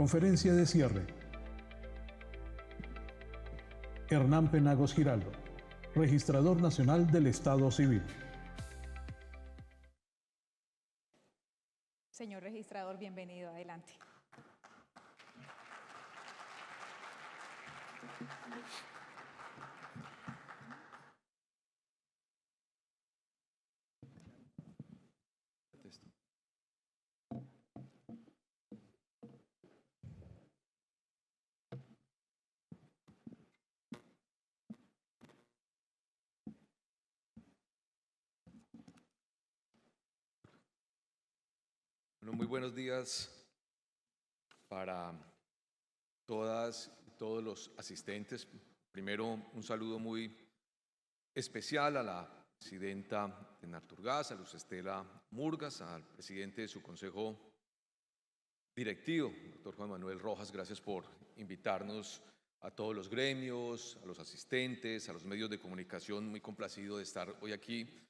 Conferencia de cierre. Hernán Penagos Giraldo, Registrador Nacional del Estado Civil. Señor registrador, bienvenido. Adelante. Bueno, muy buenos días para todas y todos los asistentes. Primero, un saludo muy especial a la presidenta de Naturgas, a Luz Estela Murgas, al presidente de su consejo directivo, doctor Juan Manuel Rojas. Gracias por invitarnos a todos los gremios, a los asistentes, a los medios de comunicación. Muy complacido de estar hoy aquí,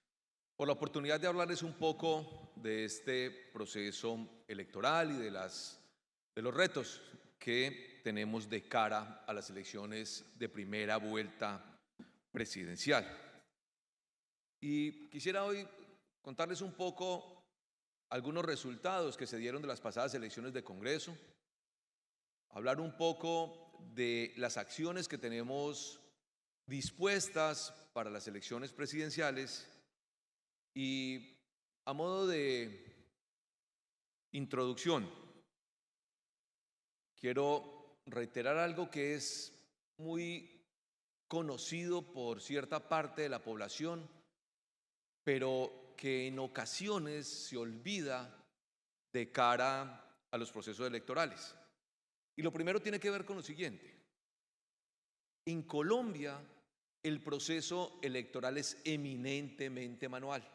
por la oportunidad de hablarles un poco de este proceso electoral y de los retos que tenemos de cara a las elecciones de primera vuelta presidencial. Y quisiera hoy contarles un poco algunos resultados que se dieron de las pasadas elecciones de Congreso, hablar un poco de las acciones que tenemos dispuestas para las elecciones presidenciales. Y a modo de introducción, quiero reiterar algo que es muy conocido por cierta parte de la población, pero que en ocasiones se olvida de cara a los procesos electorales. Y lo primero tiene que ver con lo siguiente. En Colombia, el proceso electoral es eminentemente manual.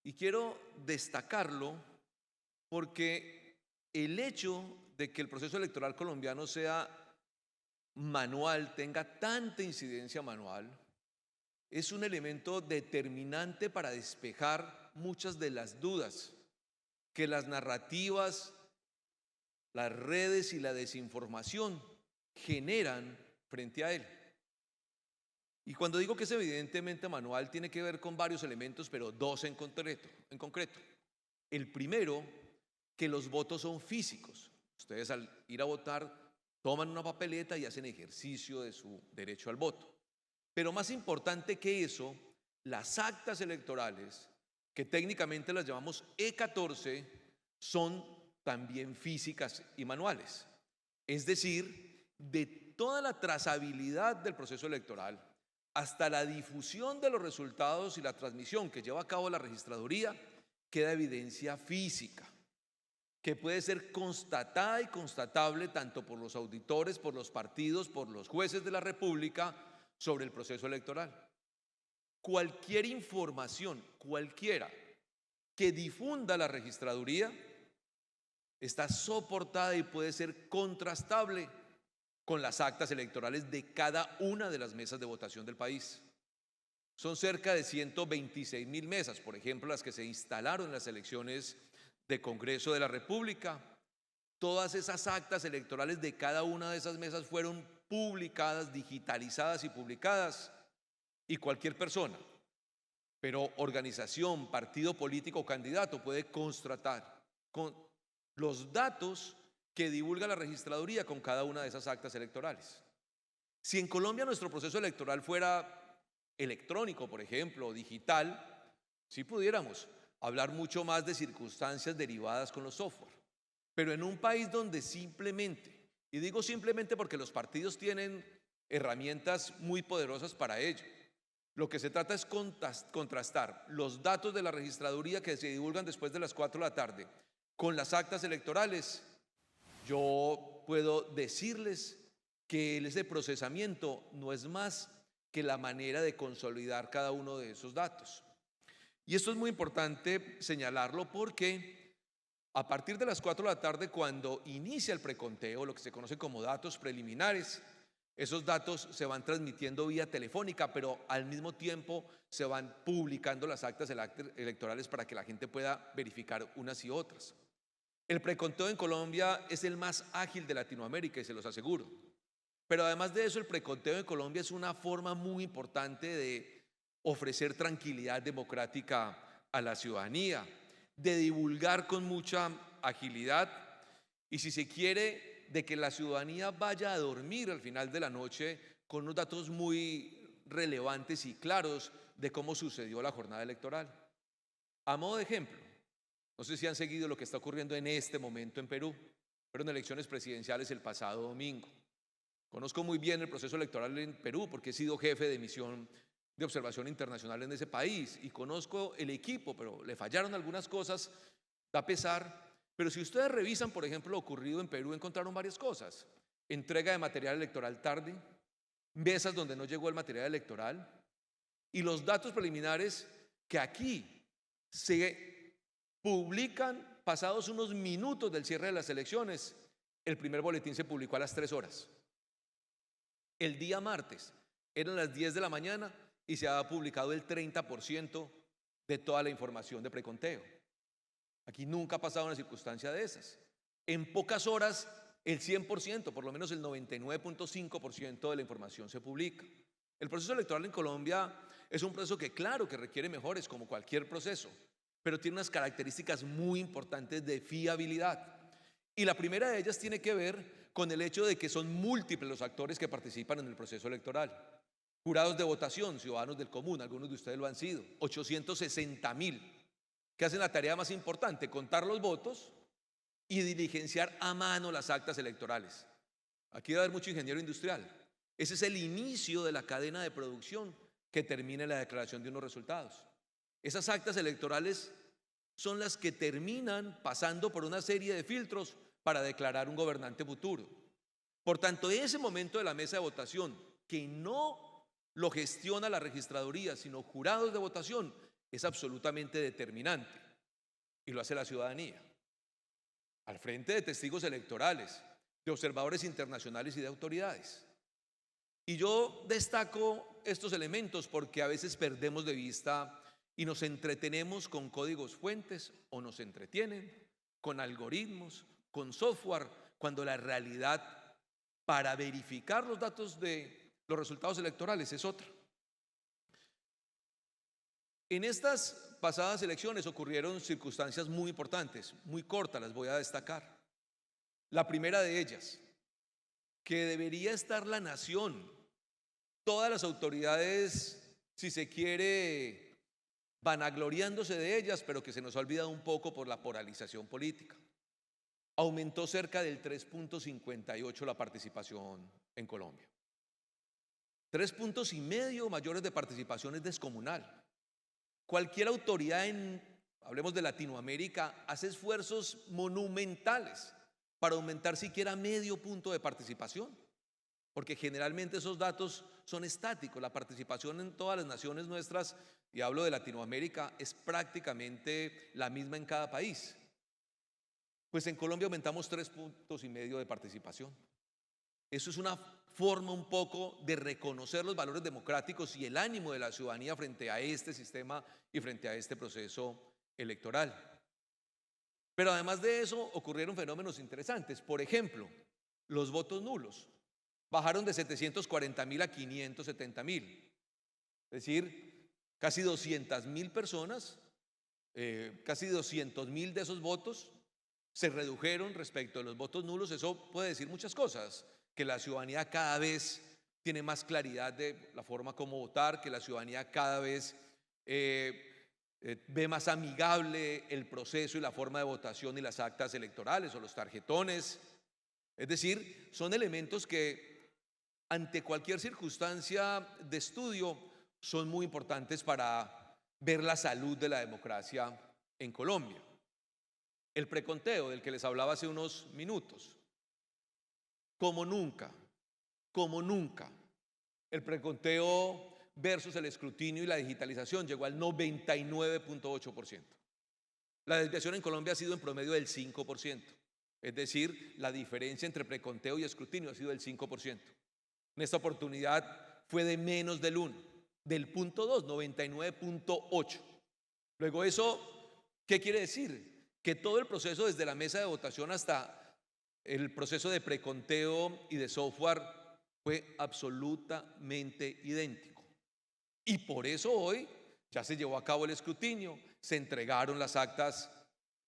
Y quiero destacarlo porque el hecho de que el proceso electoral colombiano sea manual, tenga tanta incidencia manual, es un elemento determinante para despejar muchas de las dudas que las narrativas, las redes y la desinformación generan frente a él. Y cuando digo que es evidentemente manual, tiene que ver con varios elementos, pero dos en concreto. El primero, que los votos son físicos. Ustedes al ir a votar toman una papeleta y hacen ejercicio de su derecho al voto. Pero más importante que eso, las actas electorales, que técnicamente las llamamos E14, son también físicas y manuales. Es decir, de toda la trazabilidad del proceso electoral, hasta la difusión de los resultados y la transmisión que lleva a cabo la registraduría, queda evidencia física, que puede ser constatada y constatable tanto por los auditores, por los partidos, por los jueces de la República sobre el proceso electoral. Cualquier información, cualquiera, que difunda la registraduría, está soportada y puede ser contrastable con las actas electorales de cada una de las mesas de votación del país. Son cerca de 126.000 mesas, por ejemplo, las que se instalaron en las elecciones de Congreso de la República. Todas esas actas electorales de cada una de esas mesas fueron publicadas, digitalizadas y publicadas. Y cualquier persona, pero organización, partido político o candidato puede constatar con los datos que divulga la registraduría con cada una de esas actas electorales. Si en Colombia nuestro proceso electoral fuera electrónico, por ejemplo, o digital, sí pudiéramos hablar mucho más de circunstancias derivadas con los software. Pero en un país donde simplemente, y digo simplemente porque los partidos tienen herramientas muy poderosas para ello, lo que se trata es contrastar los datos de la registraduría que se divulgan después de las 4 de la tarde con las actas electorales. Yo puedo decirles que ese procesamiento no es más que la manera de consolidar cada uno de esos datos. Y esto es muy importante señalarlo porque a partir de las 4 de la tarde, cuando inicia el preconteo, lo que se conoce como datos preliminares, esos datos se van transmitiendo vía telefónica, pero al mismo tiempo se van publicando las actas electorales para que la gente pueda verificar unas y otras. El preconteo en Colombia es el más ágil de Latinoamérica y se los aseguro. Pero además de eso, el preconteo en Colombia es una forma muy importante de ofrecer tranquilidad democrática a la ciudadanía, de divulgar con mucha agilidad y, si se quiere, de que la ciudadanía vaya a dormir al final de la noche con unos datos muy relevantes y claros de cómo sucedió la jornada electoral. A modo de ejemplo, no sé si han seguido lo que está ocurriendo en este momento en Perú. Fueron elecciones presidenciales el pasado domingo. Conozco muy bien el proceso electoral en Perú porque he sido jefe de misión de observación internacional en ese país y conozco el equipo, pero le fallaron algunas cosas, da pesar. Pero si ustedes revisan, por ejemplo, lo ocurrido en Perú, encontraron varias cosas. Entrega de material electoral tarde, mesas donde no llegó el material electoral y los datos preliminares que aquí se publican pasados unos minutos del cierre de las elecciones. El primer boletín se publicó a las 3 horas. El día martes eran las 10 de la mañana y se había publicado el 30% de toda la información de preconteo. Aquí nunca ha pasado una circunstancia de esas. En pocas horas, el 100%, por lo menos el 99.5% de la información se publica. El proceso electoral en Colombia es un proceso que, claro, que requiere mejores, como cualquier proceso, pero tiene unas características muy importantes de fiabilidad. Y la primera de ellas tiene que ver con el hecho de que son múltiples los actores que participan en el proceso electoral. Jurados de votación, ciudadanos del común, algunos de ustedes lo han sido, 860.000, que hacen la tarea más importante, contar los votos y diligenciar a mano las actas electorales. Aquí va a haber mucho ingeniero industrial. Ese es el inicio de la cadena de producción que termina en la declaración de unos resultados. Esas actas electorales son las que terminan pasando por una serie de filtros para declarar un gobernante futuro. Por tanto, ese momento de la mesa de votación, que no lo gestiona la registraduría, sino jurados de votación, es absolutamente determinante y lo hace la ciudadanía. Al frente de testigos electorales, de observadores internacionales y de autoridades. Y yo destaco estos elementos porque a veces perdemos de vista y nos entretenemos con códigos fuentes o nos entretienen con algoritmos, con software, cuando la realidad para verificar los datos de los resultados electorales es otra. En estas pasadas elecciones ocurrieron circunstancias muy importantes, muy cortas, las voy a destacar. La primera de ellas, que debería estar la nación, todas las autoridades, si se quiere, vanagloriándose de ellas, pero que se nos ha olvidado un poco por la polarización política. Aumentó cerca del 3.58 la participación en Colombia. 3 puntos y medio mayores de participación es descomunal. Cualquier autoridad hablemos de Latinoamérica, hace esfuerzos monumentales para aumentar siquiera medio punto de participación, porque generalmente esos datos son estáticos. La participación en todas las naciones nuestras, y hablo de Latinoamérica, es prácticamente la misma en cada país. Pues en Colombia aumentamos 3 puntos y medio de participación. Eso es una forma un poco de reconocer los valores democráticos y el ánimo de la ciudadanía frente a este sistema y frente a este proceso electoral. Pero además de eso ocurrieron fenómenos interesantes. Por ejemplo, los votos nulos bajaron de 740.000 a 570.000. Es decir, casi 200.000 personas, casi 200.000 de esos votos se redujeron respecto de los votos nulos. Eso puede decir muchas cosas, que la ciudadanía cada vez tiene más claridad de la forma como votar, que la ciudadanía cada vez ve más amigable el proceso y la forma de votación y las actas electorales o los tarjetones. Es decir, son elementos que ante cualquier circunstancia de estudio son muy importantes para ver la salud de la democracia en Colombia. El preconteo del que les hablaba hace unos minutos. Como nunca, el preconteo versus el escrutinio y la digitalización llegó al 99.8%. La desviación en Colombia ha sido en promedio del 5%, es decir, la diferencia entre preconteo y escrutinio ha sido del 5%. En esta oportunidad fue de menos del 1, del 0.2, 99.8. Luego eso, ¿qué quiere decir? que todo el proceso desde la mesa de votación hasta el proceso de preconteo y de software fue absolutamente idéntico. Y por eso hoy ya se llevó a cabo el escrutinio, se entregaron las actas,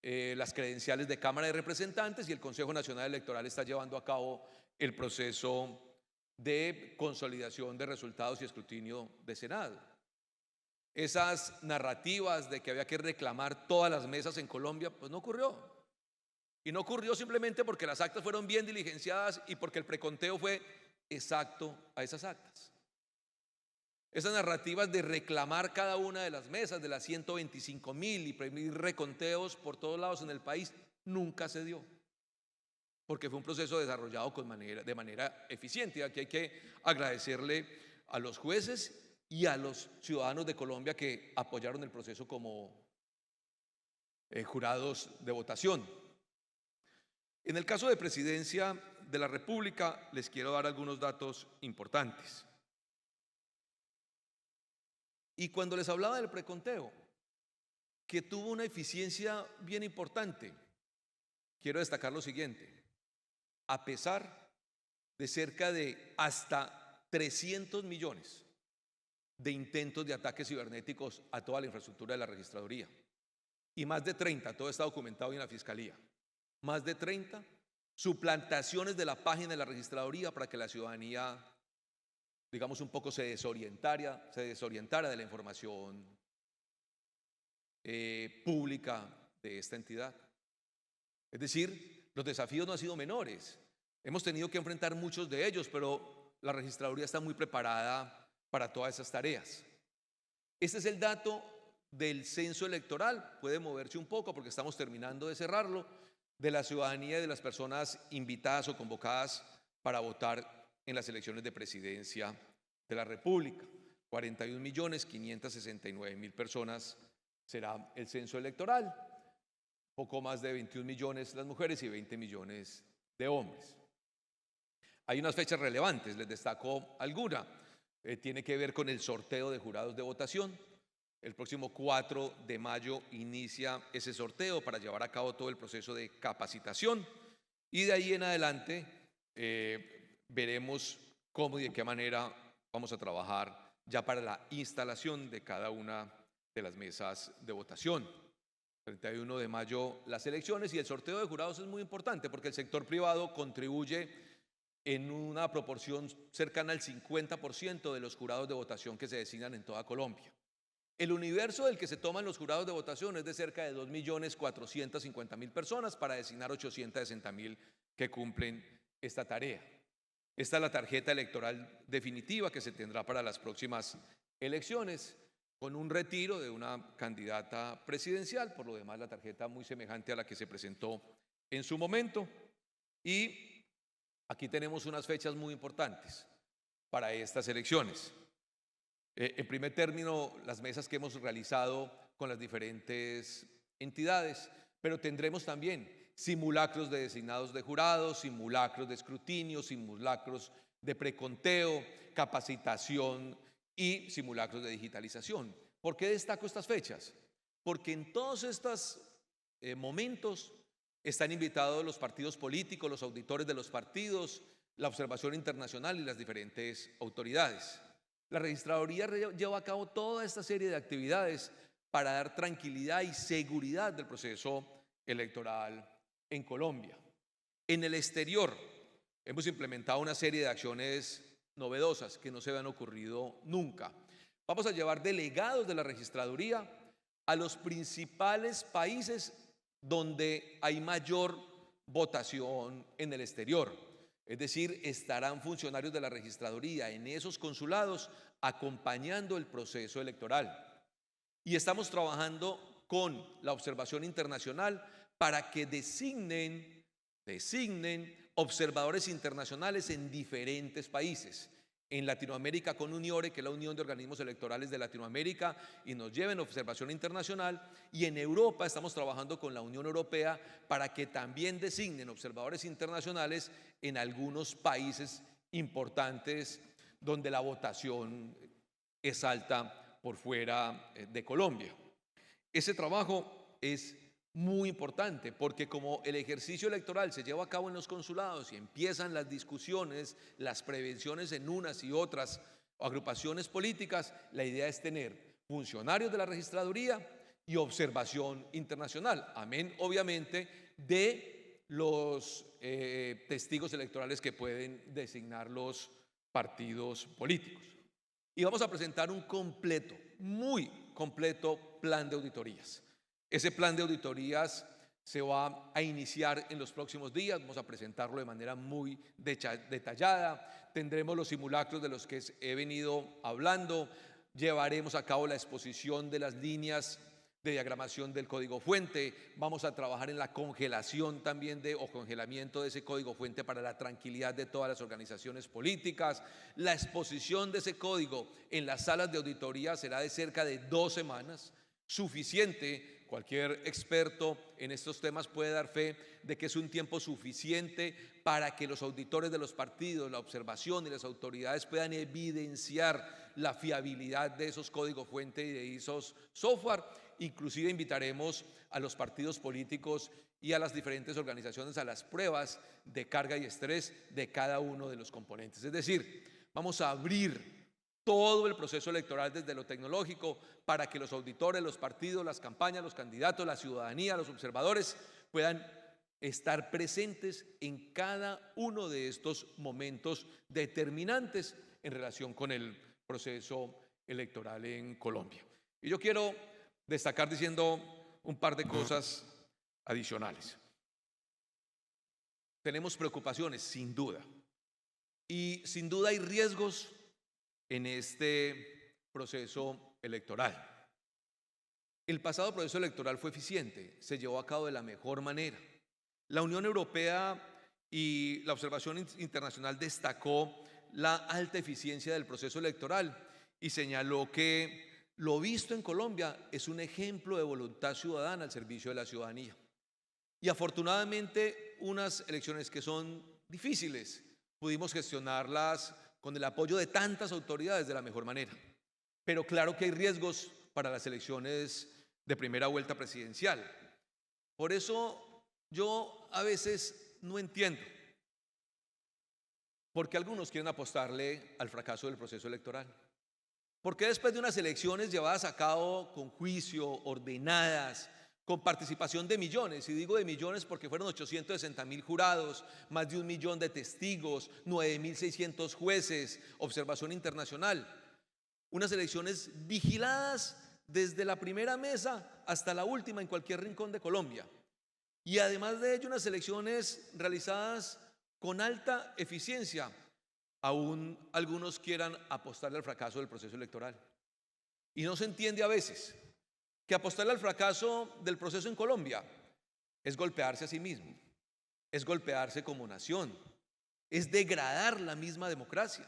las credenciales de Cámara de Representantes, y el Consejo Nacional Electoral está llevando a cabo el proceso de consolidación de resultados y escrutinio de Senado. Esas narrativas de que había que reclamar todas las mesas en Colombia, pues no ocurrió. Y no ocurrió simplemente porque las actas fueron bien diligenciadas y porque el preconteo fue exacto a esas actas. Esas narrativas de reclamar cada una de las mesas, de las 125.000 y pedir reconteos por todos lados en el país, nunca se dio, porque fue un proceso desarrollado de manera eficiente. Y aquí hay que agradecerle a los jueces y a los ciudadanos de Colombia que apoyaron el proceso como jurados de votación. En el caso de Presidencia de la República, les quiero dar algunos datos importantes. Y cuando les hablaba del preconteo, que tuvo una eficiencia bien importante, quiero destacar lo siguiente: a pesar de cerca de hasta 300 millones de intentos de ataques cibernéticos a toda la infraestructura de la registraduría, y más de 30, todo está documentado en la Fiscalía, más de 30 suplantaciones de la página de la registraduría para que la ciudadanía, digamos, un poco se desorientara de la información pública de esta entidad. Es decir, los desafíos no han sido menores. Hemos tenido que enfrentar muchos de ellos, pero la registraduría está muy preparada para todas esas tareas. Este es el dato del censo electoral. Puede moverse un poco porque estamos terminando de cerrarlo, de la ciudadanía y de las personas invitadas o convocadas para votar en las elecciones de presidencia de la República. 41.569.000 personas será el censo electoral, poco más de 21 millones las mujeres y 20 millones de hombres. Hay unas fechas relevantes, les destaco alguna. Tiene que ver con el sorteo de jurados de votación. El próximo 4 de mayo inicia ese sorteo para llevar a cabo todo el proceso de capacitación, y de ahí en adelante veremos cómo y de qué manera vamos a trabajar ya para la instalación de cada una de las mesas de votación. 31 de mayo las elecciones, y el sorteo de jurados es muy importante porque el sector privado contribuye en una proporción cercana al 50% de los jurados de votación que se designan en toda Colombia. El universo del que se toman los jurados de votación es de cerca de 2.450.000 personas para designar 860.000 que cumplen esta tarea. Esta es la tarjeta electoral definitiva que se tendrá para las próximas elecciones, con un retiro de una candidata presidencial. Por lo demás, la tarjeta muy semejante a la que se presentó en su momento. Y aquí tenemos unas fechas muy importantes para estas elecciones. En primer término, las mesas que hemos realizado con las diferentes entidades, pero tendremos también simulacros de designados de jurados, simulacros de escrutinio, simulacros de preconteo, capacitación y simulacros de digitalización. ¿Por qué destaco estas fechas? Porque en todos estos momentos están invitados los partidos políticos, los auditores de los partidos, la observación internacional y las diferentes autoridades. La registraduría lleva a cabo toda esta serie de actividades para dar tranquilidad y seguridad del proceso electoral en Colombia. En el exterior hemos implementado una serie de acciones novedosas que no se habían ocurrido nunca. Vamos a llevar delegados de la registraduría a los principales países donde hay mayor votación en el exterior. Es decir, estarán funcionarios de la registraduría en esos consulados acompañando el proceso electoral. Y estamos trabajando con la observación internacional para que designen observadores internacionales en diferentes países. En Latinoamérica con UNIORE, que es la Unión de Organismos Electorales de Latinoamérica, y nos lleven observación internacional. Y en Europa estamos trabajando con la Unión Europea para que también designen observadores internacionales en algunos países importantes donde la votación es alta por fuera de Colombia. Ese trabajo es muy importante, porque como el ejercicio electoral se lleva a cabo en los consulados y empiezan las discusiones, las prevenciones en unas y otras agrupaciones políticas, la idea es tener funcionarios de la registraduría y observación internacional, amén, obviamente, de los testigos electorales que pueden designar los partidos políticos. Y vamos a presentar un completo, muy completo plan de auditorías. Ese plan de auditorías se va a iniciar en los próximos días, vamos a presentarlo de manera muy detallada, tendremos los simulacros de los que he venido hablando, llevaremos a cabo la exposición de las líneas de diagramación del código fuente, vamos a trabajar en la congelación también o congelamiento de ese código fuente para la tranquilidad de todas las organizaciones políticas. La exposición de ese código en las salas de auditoría será de cerca de 2 semanas, suficiente. Cualquier experto en estos temas puede dar fe de que es un tiempo suficiente para que los auditores de los partidos, la observación y las autoridades puedan evidenciar la fiabilidad de esos códigos fuente y de esos software. Inclusive invitaremos a los partidos políticos y a las diferentes organizaciones a las pruebas de carga y estrés de cada uno de los componentes. Es decir, vamos a abrir todo el proceso electoral desde lo tecnológico para que los auditores, los partidos, las campañas, los candidatos, la ciudadanía, los observadores puedan estar presentes en cada uno de estos momentos determinantes en relación con el proceso electoral en Colombia. Y yo quiero destacar diciendo un par de cosas adicionales. Tenemos preocupaciones, sin duda, y sin duda hay riesgos en este proceso electoral. El pasado proceso electoral fue eficiente, se llevó a cabo de la mejor manera. La Unión Europea y la observación internacional destacó la alta eficiencia del proceso electoral y señaló que lo visto en Colombia es un ejemplo de voluntad ciudadana al servicio de la ciudadanía. Y afortunadamente, unas elecciones que son difíciles, pudimos gestionarlas con el apoyo de tantas autoridades de la mejor manera. Pero claro que hay riesgos para las elecciones de primera vuelta presidencial. Por eso yo a veces no entiendo por qué algunos quieren apostarle al fracaso del proceso electoral. ¿Por qué después de unas elecciones llevadas a cabo con juicio, ordenadas, con participación de millones, y digo de millones porque fueron 860.000 jurados, más de 1 millón de testigos, 9.600 jueces, observación internacional, unas elecciones vigiladas desde la primera mesa hasta la última en cualquier rincón de Colombia, y además de ello unas elecciones realizadas con alta eficiencia, aún algunos quieran apostarle al fracaso del proceso electoral. Y no se entiende a veces que apostarle al fracaso del proceso en Colombia es golpearse a sí mismo, es golpearse como nación, es degradar la misma democracia.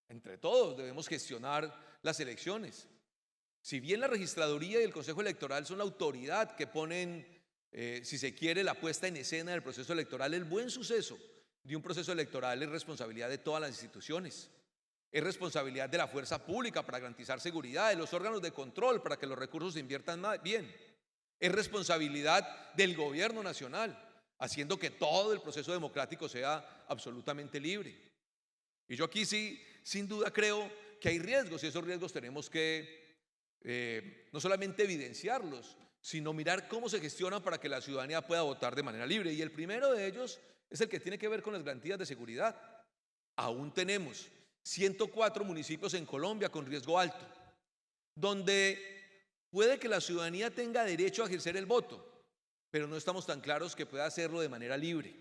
Entre todos debemos gestionar las elecciones. Si bien la registraduría y el Consejo Electoral son la autoridad que ponen, si se quiere, la puesta en escena del proceso electoral, el buen suceso de un proceso electoral es responsabilidad de todas las instituciones. Es responsabilidad de la fuerza pública para garantizar seguridad, de los órganos de control para que los recursos se inviertan bien. Es responsabilidad del gobierno nacional, haciendo que todo el proceso democrático sea absolutamente libre. Y yo aquí sí, sin duda creo que hay riesgos, y esos riesgos tenemos que no solamente evidenciarlos, sino mirar cómo se gestionan para que la ciudadanía pueda votar de manera libre. Y el primero de ellos es el que tiene que ver con las garantías de seguridad. Aún tenemos 104 municipios en Colombia con riesgo alto, donde puede que la ciudadanía tenga derecho a ejercer el voto, pero no estamos tan claros que pueda hacerlo de manera libre.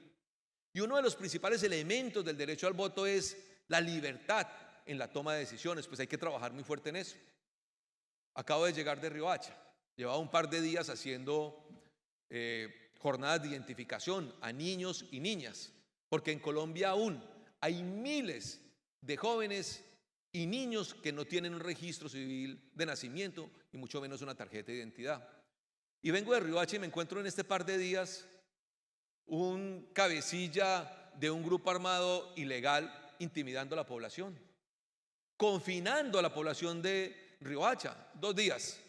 Y uno de los principales elementos del derecho al voto es la libertad en la toma de decisiones, pues hay que trabajar muy fuerte en eso. Acabo de llegar de Riohacha, llevaba un par de días haciendo jornadas de identificación a niños y niñas, porque en Colombia aún hay miles de jóvenes y niños que no tienen un registro civil de nacimiento y mucho menos una tarjeta de identidad. Y vengo de Riohacha y me encuentro en este par de días un cabecilla de un grupo armado ilegal intimidando a la población, confinando a la población de Riohacha 2 días,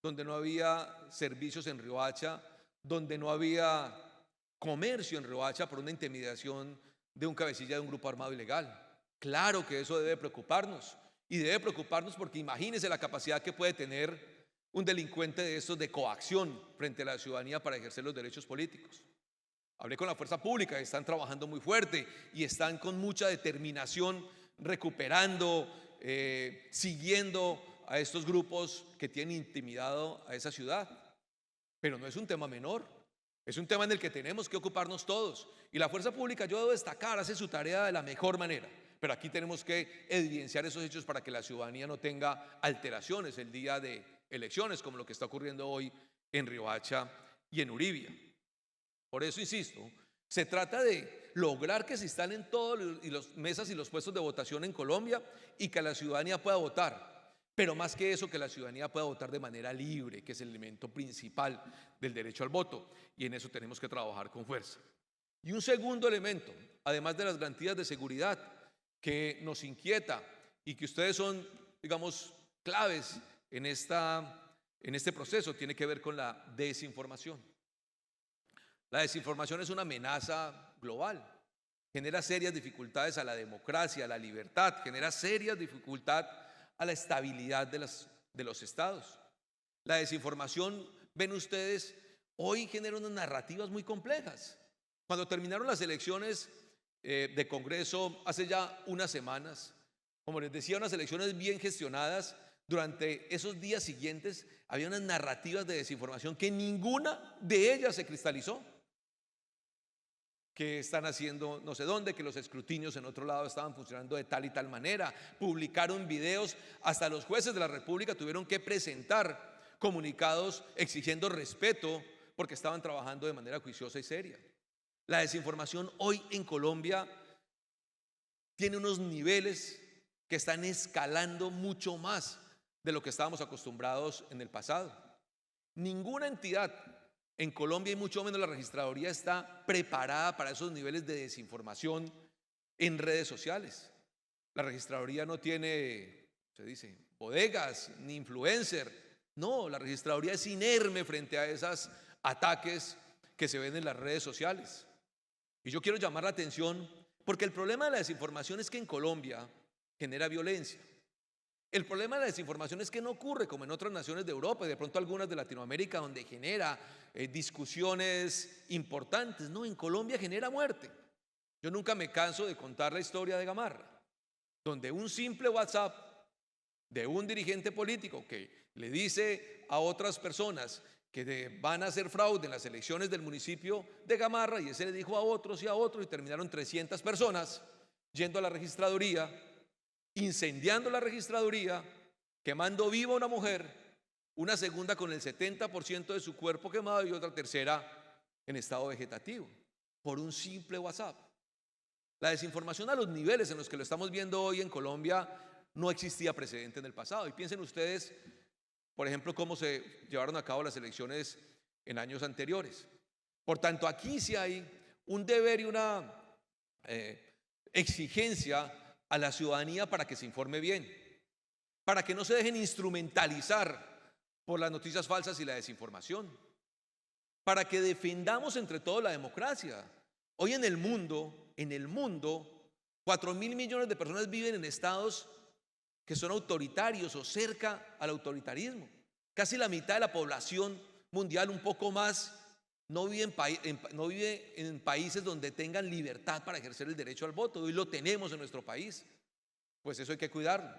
donde no había servicios en Riohacha, donde no había comercio en Riohacha por una intimidación de un cabecilla de un grupo armado ilegal. Claro que eso debe preocuparnos, y debe preocuparnos porque imagínense la capacidad que puede tener un delincuente de estos de coacción frente a la ciudadanía para ejercer los derechos políticos. Hablé con la fuerza pública, están trabajando muy fuerte y están con mucha determinación recuperando, siguiendo a estos grupos que tienen intimidado a esa ciudad. Pero no es un tema menor, es un tema en el que tenemos que ocuparnos todos. Y la fuerza pública, yo debo destacar, hace su tarea de la mejor manera. Pero aquí tenemos que evidenciar esos hechos para que la ciudadanía no tenga alteraciones el día de elecciones, como lo que está ocurriendo hoy en Riohacha y en Uribia. Por eso insisto, se trata de lograr que se instalen todas las mesas y los puestos de votación en Colombia y que la ciudadanía pueda votar. Pero más que eso, que la ciudadanía pueda votar de manera libre, que es el elemento principal del derecho al voto. Y en eso tenemos que trabajar con fuerza. Y un segundo elemento, además de las garantías de seguridad, que nos inquieta y que ustedes son, digamos, claves en este proceso, tiene que ver con la desinformación. La desinformación es una amenaza global, genera serias dificultades a la democracia, a la libertad, genera serias dificultades a la estabilidad de los estados. La desinformación, ven ustedes, hoy genera unas narrativas muy complejas. Cuando terminaron las elecciones de Congreso hace ya unas semanas, como les decía, unas elecciones bien gestionadas, durante esos días siguientes había unas narrativas de desinformación que ninguna de ellas se cristalizó. Que están haciendo no sé dónde, que los escrutinios en otro lado estaban funcionando de tal y tal manera, publicaron videos, hasta los jueces de la República tuvieron que presentar comunicados exigiendo respeto porque estaban trabajando de manera juiciosa y seria. La desinformación hoy en Colombia tiene unos niveles que están escalando mucho más de lo que estábamos acostumbrados en el pasado. Ninguna entidad en Colombia, y mucho menos la registraduría, está preparada para esos niveles de desinformación en redes sociales. La registraduría no tiene, se dice, bodegas ni influencer. No, la registraduría es inerme frente a esos ataques que se ven en las redes sociales. Y yo quiero llamar la atención porque el problema de la desinformación es que en Colombia genera violencia. El problema de la desinformación es que no ocurre como en otras naciones de Europa y de pronto algunas de Latinoamérica, donde genera discusiones importantes. No, en Colombia genera muerte. Yo nunca me canso de contar la historia de Gamarra, donde un simple WhatsApp de un dirigente político que le dice a otras personas que van a hacer fraude en las elecciones del municipio de Gamarra, y ese le dijo a otros y terminaron 300 personas yendo a la registraduría, incendiando la registraduría, quemando viva a una mujer, una segunda con el 70% de su cuerpo quemado y otra tercera en estado vegetativo, por un simple WhatsApp. La desinformación a los niveles en los que lo estamos viendo hoy en Colombia no existía precedente en el pasado. Y piensen ustedes, por ejemplo, cómo se llevaron a cabo las elecciones en años anteriores. Por tanto, aquí sí hay un deber y una exigencia a la ciudadanía para que se informe bien, para que no se dejen instrumentalizar por las noticias falsas y la desinformación, para que defendamos entre todos la democracia. Hoy en el mundo, 4.000 millones de personas viven en estados que son autoritarios o cerca al autoritarismo. Casi la mitad de la población mundial, un poco más, no vive en países donde tengan libertad para ejercer el derecho al voto. Hoy lo tenemos en nuestro país. Pues eso hay que cuidarlo.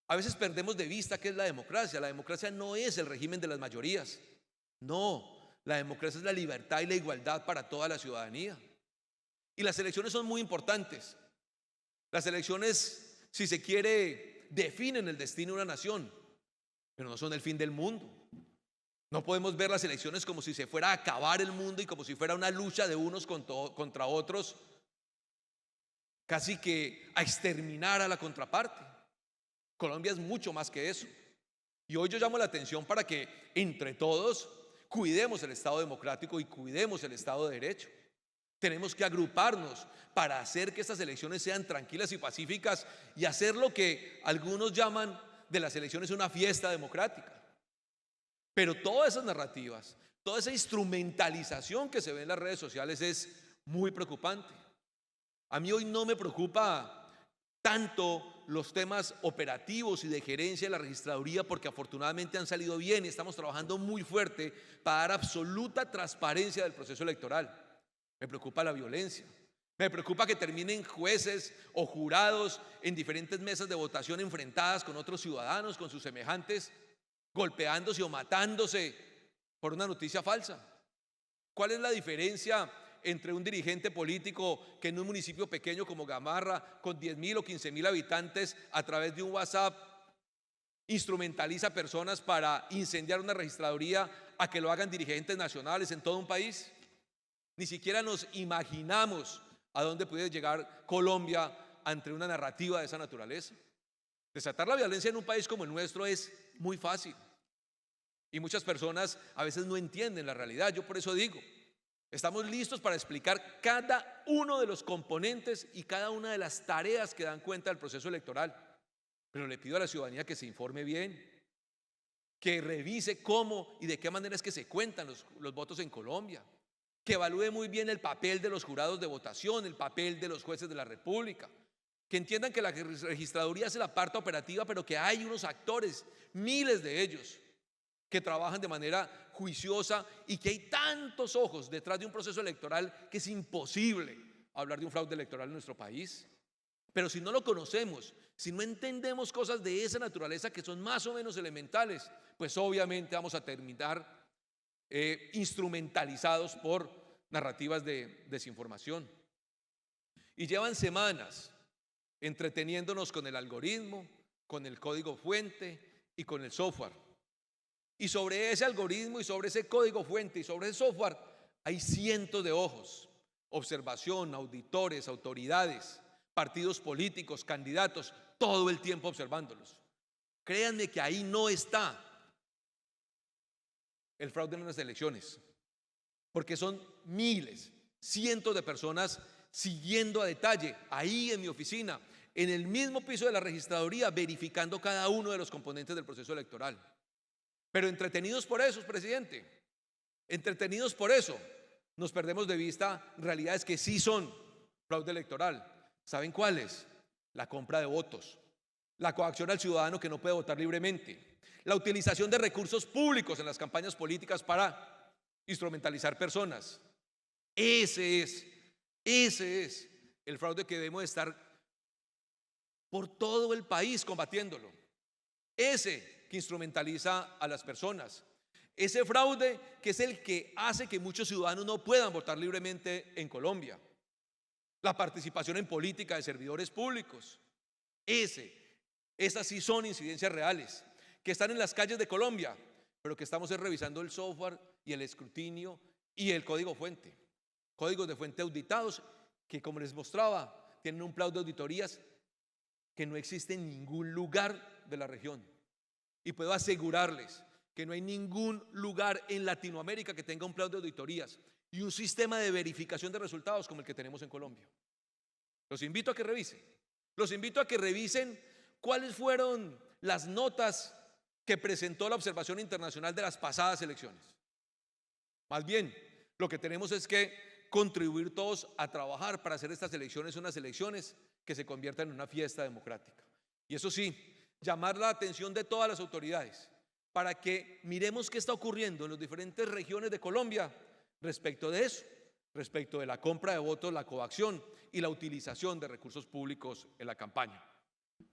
A veces perdemos de vista qué es la democracia. La democracia no es el régimen de las mayorías. No, la democracia es la libertad y la igualdad para toda la ciudadanía. Y las elecciones son muy importantes. Las elecciones, si se quiere, definen el destino de una nación, pero no son el fin del mundo. No podemos ver las elecciones como si se fuera a acabar el mundo y como si fuera una lucha de unos contra otros, casi que a exterminar a la contraparte. Colombia es mucho más que eso. Y hoy yo llamo la atención para que entre todos cuidemos el Estado democrático y cuidemos el Estado de Derecho. Tenemos que agruparnos para hacer que estas elecciones sean tranquilas y pacíficas y hacer lo que algunos llaman de las elecciones una fiesta democrática. Pero todas esas narrativas, toda esa instrumentalización que se ve en las redes sociales es muy preocupante. A mí hoy no me preocupa tanto los temas operativos y de gerencia de la registraduría, porque afortunadamente han salido bien y estamos trabajando muy fuerte para dar absoluta transparencia del proceso electoral. Me preocupa la violencia. Me preocupa que terminen jueces o jurados en diferentes mesas de votación enfrentadas con otros ciudadanos, con sus semejantes, golpeándose o matándose por una noticia falsa. ¿Cuál es la diferencia entre un dirigente político que en un municipio pequeño como Gamarra, con 10.000 o 15.000 habitantes, a través de un WhatsApp instrumentaliza personas para incendiar una registraduría, a que lo hagan dirigentes nacionales en todo un país? Ni siquiera nos imaginamos a dónde puede llegar Colombia ante una narrativa de esa naturaleza. Desatar la violencia en un país como el nuestro es muy fácil y muchas personas a veces no entienden la realidad. Yo por eso digo, estamos listos para explicar cada uno de los componentes y cada una de las tareas que dan cuenta del proceso electoral. Pero le pido a la ciudadanía que se informe bien, que revise cómo y de qué manera es que se cuentan los votos en Colombia, que evalúe muy bien el papel de los jurados de votación, el papel de los jueces de la República, que entiendan que la registraduría hace la parte operativa, pero que hay unos actores, miles de ellos, que trabajan de manera juiciosa y que hay tantos ojos detrás de un proceso electoral que es imposible hablar de un fraude electoral en nuestro país. Pero si no lo conocemos, si no entendemos cosas de esa naturaleza que son más o menos elementales, pues obviamente vamos a terminar instrumentalizados por narrativas de desinformación. Y llevan semanas entreteniéndonos con el algoritmo, con el código fuente y con el software. Y sobre ese algoritmo y sobre ese código fuente y sobre ese software hay cientos de ojos, observación, auditores, autoridades, partidos políticos, candidatos, todo el tiempo observándolos. Créanme que ahí no está el fraude en las elecciones, porque son miles, cientos de personas siguiendo a detalle, ahí en mi oficina, en el mismo piso de la registraduría, verificando cada uno de los componentes del proceso electoral. Pero entretenidos por eso, presidente, entretenidos por eso, nos perdemos de vista realidades que sí son fraude electoral. ¿Saben cuáles? La compra de votos, la coacción al ciudadano que no puede votar libremente, la utilización de recursos públicos en las campañas políticas para instrumentalizar personas. Ese es el fraude que debemos estar por todo el país combatiéndolo. Ese que instrumentaliza a las personas. Ese fraude que es el que hace que muchos ciudadanos no puedan votar libremente en Colombia. La participación en política de servidores públicos. Esas sí son incidencias reales, que están en las calles de Colombia, pero que estamos revisando el software y el escrutinio y el código fuente. Códigos de fuente auditados que, como les mostraba, tienen un plan de auditorías que no existe en ningún lugar de la región. Y puedo asegurarles que no hay ningún lugar en Latinoamérica que tenga un plan de auditorías y un sistema de verificación de resultados como el que tenemos en Colombia. Los invito a que revisen. Los invito a que revisen cuáles fueron las notas que presentó la observación internacional de las pasadas elecciones. Más bien, lo que tenemos es que contribuir todos a trabajar para hacer estas elecciones unas elecciones que se conviertan en una fiesta democrática. Y eso sí, llamar la atención de todas las autoridades para que miremos qué está ocurriendo en las diferentes regiones de Colombia respecto de eso, respecto de la compra de votos, la coacción y la utilización de recursos públicos en la campaña.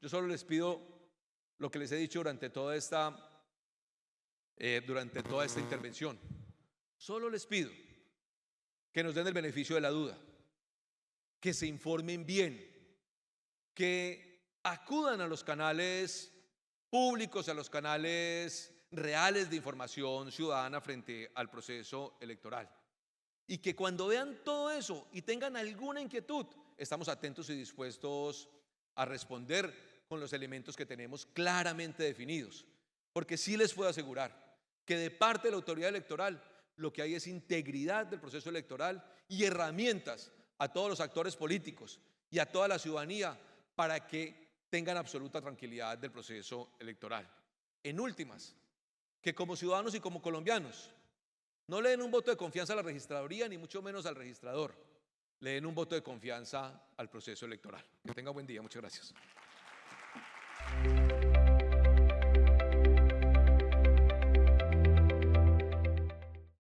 Yo solo les pido lo que les he dicho durante toda esta intervención. Solo les pido que nos den el beneficio de la duda, que se informen bien, que acudan a los canales públicos, a los canales reales de información ciudadana frente al proceso electoral. Y que cuando vean todo eso y tengan alguna inquietud, estamos atentos y dispuestos a responder con los elementos que tenemos claramente definidos. Porque sí les puedo asegurar que de parte de la autoridad electoral lo que hay es integridad del proceso electoral y herramientas a todos los actores políticos y a toda la ciudadanía para que tengan absoluta tranquilidad del proceso electoral. En últimas, que como ciudadanos y como colombianos no le den un voto de confianza a la registraduría, ni mucho menos al registrador. Le den un voto de confianza al proceso electoral. Que tenga buen día. Muchas gracias.